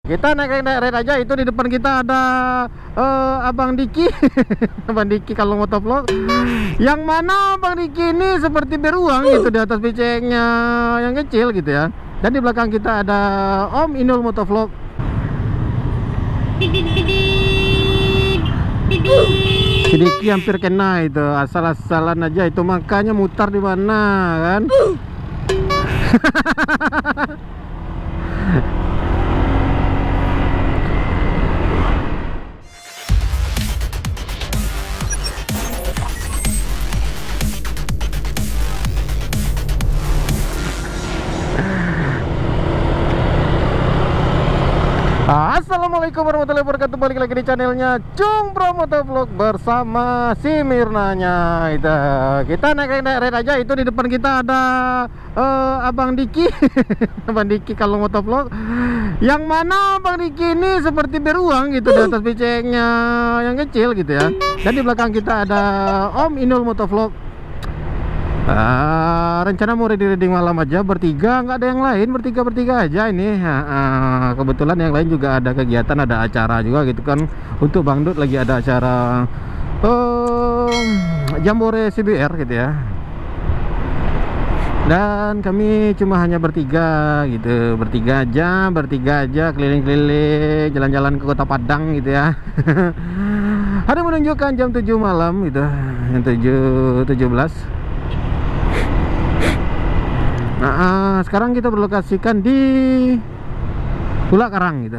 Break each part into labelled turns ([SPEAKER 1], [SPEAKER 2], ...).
[SPEAKER 1] Kita naik red aja. Itu di depan kita ada Abang Diki. Abang Diki kalau motovlog. Yang mana Abang Diki ini seperti beruang gitu di atas beceknya yang kecil gitu ya. Dan di belakang kita ada Om Inul motovlog. Si Diki hampir kena itu, asal-asalan aja itu, makanya mutar di mana kan. Assalamualaikum warahmatullahi wabarakatuh. Balik lagi di channelnya Cung Bro Motovlog bersama si Mirnanya. Kita naik red aja. Itu di depan kita ada Abang Diki. Abang Diki kalau motovlog. Yang mana Abang Diki ini seperti beruang gitu di atas beceknya yang kecil gitu ya. Dan di belakang kita ada Om Inul motovlog. Rencana mau reading malam aja bertiga, nggak ada yang lain, bertiga aja ini. Kebetulan yang lain juga ada kegiatan, ada acara juga gitu kan. Untuk Bang Dut lagi ada acara Jambore CBR gitu ya. Dan kami cuma hanya bertiga gitu, bertiga aja keliling-keliling, jalan-jalan ke Kota Padang gitu ya. Hari menunjukkan jam 7 malam gitu, jam 7.17. Sekarang kita berlokasikan di Bulak Karang gitu.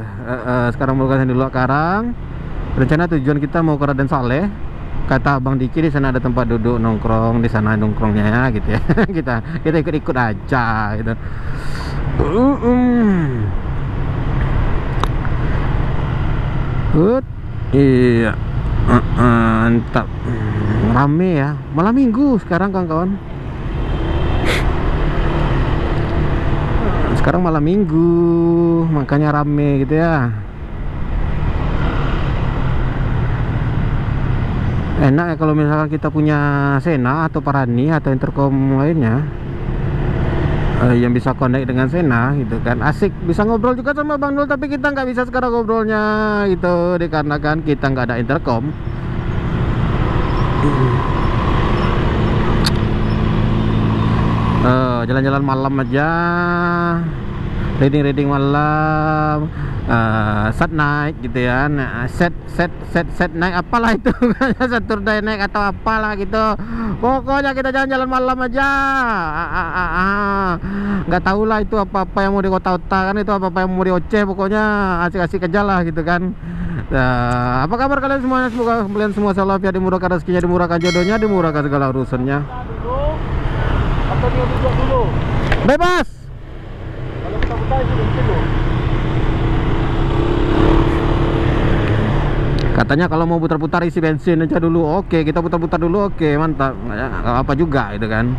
[SPEAKER 1] Sekarang berlokasikan di Bulak Karang. Rencana tujuan kita mau ke Raden Saleh. Kata Bang Diki di sana ada tempat duduk nongkrong, di sana nongkrongnya ya gitu ya. kita ikut-ikut aja gitu. Iya. Mantap. Rame ya. Malam minggu sekarang kawan-kawan. Sekarang malam minggu, makanya rame gitu ya. Enak ya kalau misalkan kita punya Sena atau Parani atau intercom lainnya yang bisa connect dengan Sena gitu kan. Asik, bisa ngobrol juga sama Bang Nul. Tapi kita nggak bisa sekarang ngobrolnya itu dikarenakan kita nggak ada intercom. Jalan-jalan malam aja, reading malam, set night gitu ya. Set night apalah itu. Saturday night atau apalah gitu. Pokoknya kita jalan-jalan malam aja. Nggak tahu lah itu apa-apa yang mau di kota-kota kan, itu apa-apa yang mau di Oceh, pokoknya asik-asik aja lah gitu kan. Apa kabar kalian semuanya? Semoga kalian semua selalu ya, dimurahkan rezekinya, dimurahkan jodohnya, dimurahkan segala urusannya. Atau dia duduk dulu? Bebas. Kalau kita putar itu dulu. Katanya kalau mau putar-putar isi bensin aja dulu. Oke, kita putar-putar dulu. Oke, mantap. Nggak apa juga itu kan.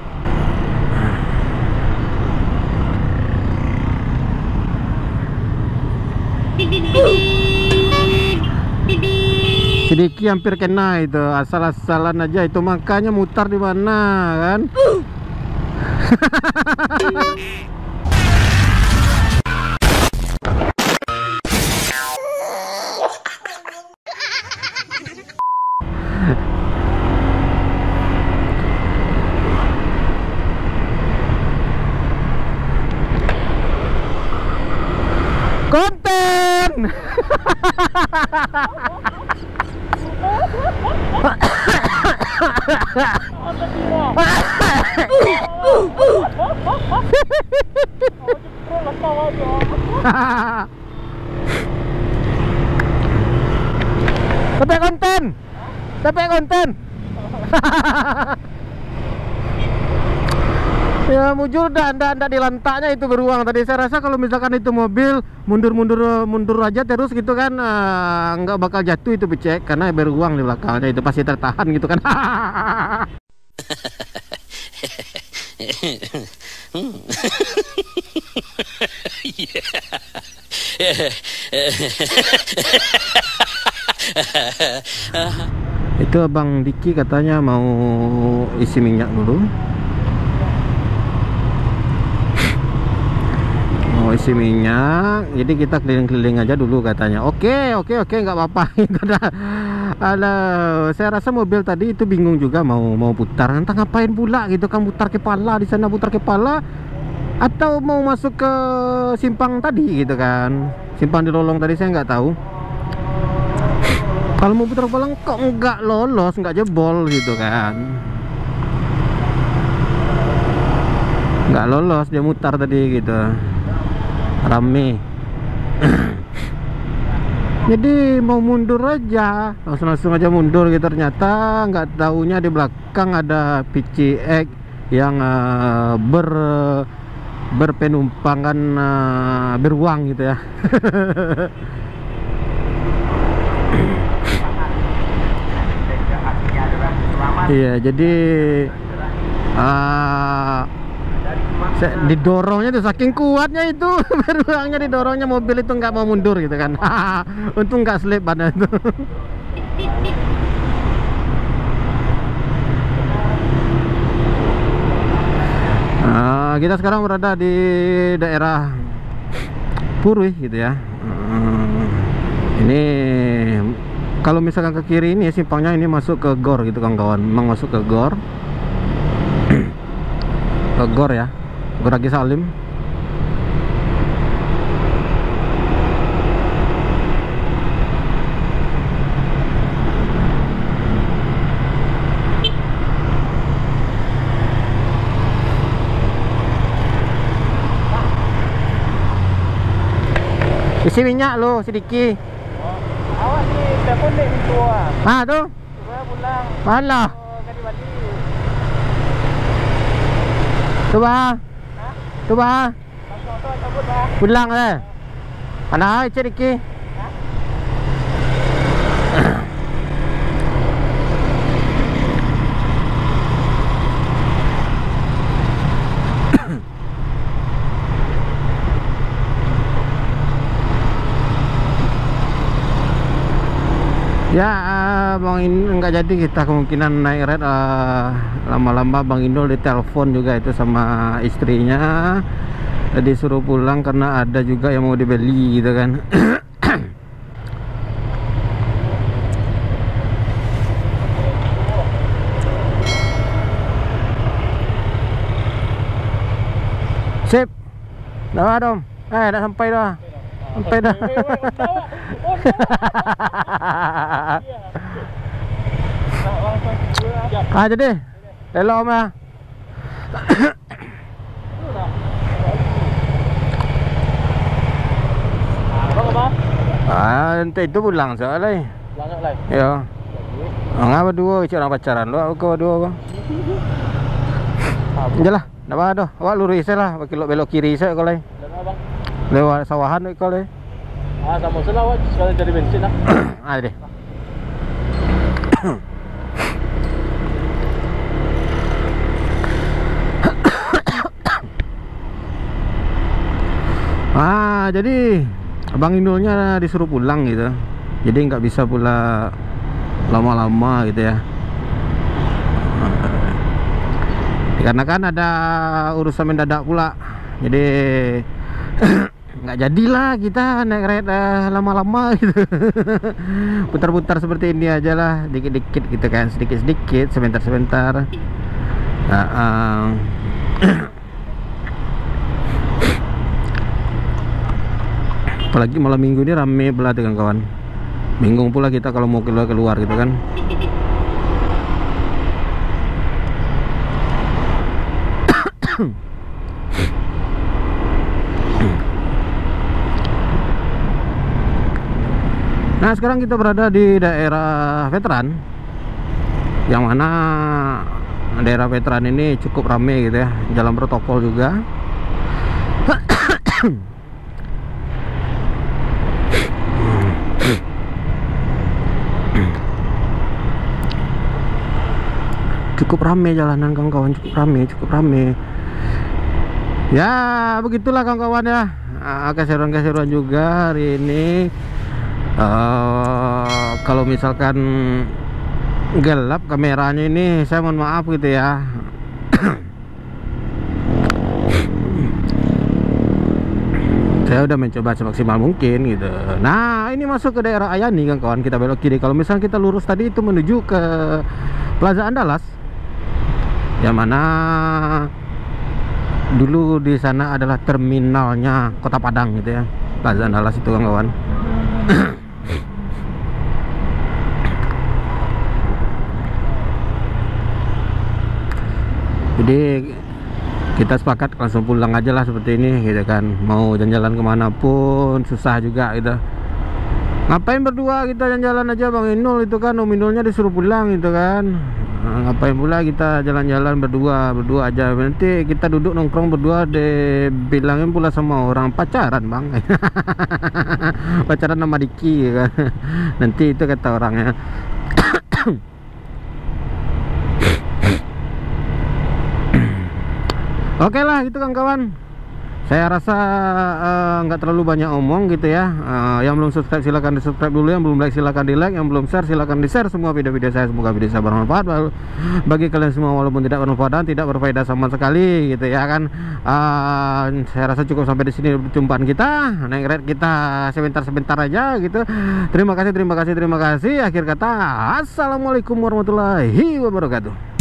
[SPEAKER 1] Sedikit hampir kena itu, asal-asalan aja itu, makanya mutar di mana kan. Konten. Sampai konten. Ya mujur ndak di lantaknya itu beruang tadi. Saya rasa kalau misalkan itu mobil mundur aja terus gitu kan, nggak bakal jatuh itu becek, karena beruang di belakangnya itu pasti tertahan gitu kan. Itu Abang Diki katanya mau isi minyak dulu. mau isi minyak, jadi kita keliling-keliling aja dulu katanya. Oke, nggak apa-apa. Ada, saya rasa mobil tadi itu bingung juga mau putar, entah ngapain pula gitu kan, putar kepala di sana, putar kepala, atau mau masuk ke simpang tadi gitu kan, simpang di Lolong tadi, saya nggak tahu. Kalau mau putar kepala kok nggak lolos, nggak jebol gitu kan, nggak lolos, dia mutar tadi gitu, rame. Jadi mau mundur aja, langsung aja mundur gitu, ternyata nggak taunya di belakang ada PCX yang berpenumpangan beruang gitu ya. Iya, jadi didorongnya tuh saking kuatnya itu. Beruangnya didorongnya, mobil itu nggak mau mundur gitu kan. Untung nggak slip badan itu. Kita sekarang berada di daerah Purwih gitu ya. Ini kalau misalkan ke kiri ini simpangnya ini masuk ke gor gitu kawan-kawan. Memang masuk ke gor. Ke gor ya, Gor Haji Salim. Isi minyak lo sedikit.
[SPEAKER 2] Awak ni telepon dek ni tua.
[SPEAKER 1] Tuh.
[SPEAKER 2] Tua pulang.
[SPEAKER 1] Malah.
[SPEAKER 2] Kadi balik.
[SPEAKER 1] Coba.
[SPEAKER 2] Ha?
[SPEAKER 1] Coba.
[SPEAKER 2] Langsung tu cabut bah.
[SPEAKER 1] Pulang lah. Mana cek dikit. Ya, Bang Indul nggak jadi, kita kemungkinan naik red. Lama-lama Bang Indul ditelepon juga itu sama istrinya, disuruh pulang karena ada juga yang mau dibeli gitu kan. Sip, dah dong. Dah sampai dah. Sampai dah. Jadi elok mah. Nanti itu pulang soalnya.
[SPEAKER 2] Pulang lagi.
[SPEAKER 1] Ya. Ngapa dua orang pacaran lu, aku dua. Jalah, dah ada. Awak lurus lah, belok kiri saya kalau. Lewat sawahan kalau.
[SPEAKER 2] Sama selawat sekali jadi bensin lah.
[SPEAKER 1] Deh. Jadi Abang Indulnya disuruh pulang gitu. Jadi nggak bisa pula lama-lama gitu ya. Karena kan ada urusan mendadak pula. Jadi nggak jadilah kita naik red lama-lama gitu. Putar-putar seperti ini aja lah, dikit-dikit gitu kan, sedikit-sedikit, sebentar-sebentar. Apalagi malam minggu ini rame belah dengan kawan. Bingung pula kita kalau mau keluar gitu kan. Nah, sekarang kita berada di daerah veteran, yang mana daerah veteran ini cukup ramai gitu ya, jalan protokol juga. Cukup ramai jalanan kawan-kawan, cukup ramai. Ya begitulah kawan-kawan ya. Keseruan-keseruan juga hari ini. Kalau misalkan gelap kameranya ini, saya mohon maaf gitu ya. saya udah mencoba semaksimal mungkin gitu. Nah, ini masuk ke daerah Ayani kan kawan, kita belok kiri. Kalau misalnya kita lurus tadi itu menuju ke Plaza Andalas, yang mana dulu di sana adalah terminalnya Kota Padang gitu ya, Plaza Andalas itu kan kawan. Jadi kita sepakat langsung pulang aja lah seperti ini gitu kan. Mau jalan-jalan kemanapun susah juga gitu. Ngapain berdua kita jalan-jalan aja Bang Inul itu kan, Om Inulnya disuruh pulang gitu kan. Nah, ngapain pula kita jalan-jalan berdua aja. Nanti kita duduk nongkrong berdua dibilangin pula sama orang pacaran Bang. Pacaran sama Diki kan. Nanti itu kata orangnya. Oke lah gitu kan kawan. Saya rasa nggak terlalu banyak omong gitu ya. Yang belum subscribe silahkan di subscribe dulu, yang belum like silahkan di like, yang belum share silahkan di share semua video-video saya. Semoga video saya bermanfaat bagi kalian semua, walaupun tidak bermanfaat dan tidak berfaedah sama sekali gitu ya kan. Saya rasa cukup sampai di sini perjumpaan kita. Naik ride kita sebentar aja gitu. Terima kasih. Akhir kata, assalamualaikum warahmatullahi wabarakatuh.